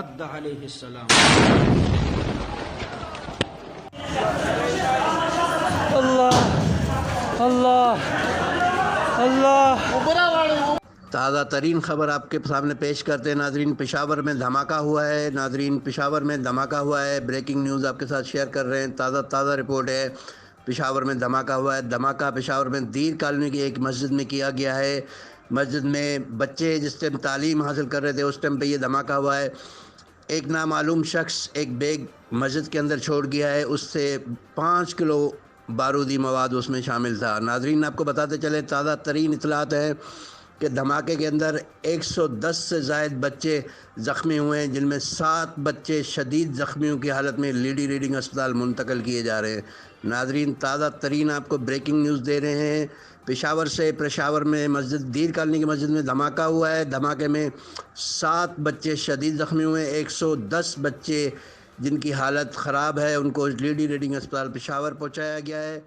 رد علیہ السلام۔ اللہ اللہ اللہ۔ تازہ ترین خبر آپ کے سامنے پیش کرتے ہیں ناظرین۔ پشاور میں دھماکہ ہوا ہے ناظرین، پشاور میں دھماکہ ہوا ہے۔ بریکنگ نیوز آپ کے ساتھ شیئر کر رہے ہیں، تازہ رپورٹ ہے۔ پشاور میں دھماکہ ہوا ہے۔ دھماکہ پشاور میں دیر کالونی کی ایک مسجد میں کیا گیا ہے۔ مسجد میں بچے جس ٹائم تعلیم حاصل کر رہے تھے اس ٹائم پہ یہ دھماکہ ہوا ہے۔ ایک نامعلوم شخص ایک بیگ مسجد کے اندر چھوڑ گیا ہے، اس سے 5 کلو بارودی مواد اس میں شامل تھا۔ ناظرین آپ کو بتاتے چلے، تازہ ترین اطلاعات ہیں کہ دھماکے کے اندر 110 سے زائد بچے زخمی ہوئے ہیں، جن میں 7 بچے شدید زخمیوں کی حالت میں لیڈی ریڈنگ اسپتال منتقل کیے جا رہے ہیں۔ ناظرین تازہ ترین آپ کو بریکنگ نیوز دے رہے ہیں پشاور میں مسجد دیر کالونی کی مسجد میں دھماکہ ہوا ہے۔ دھماکے میں 7 بچے شدید زخمی ہوئے ہیں، 110 بچے جن کی حالت خراب ہے ان کو لیڈی ریڈنگ اسپتال پشاور پہنچایا گیا ہے۔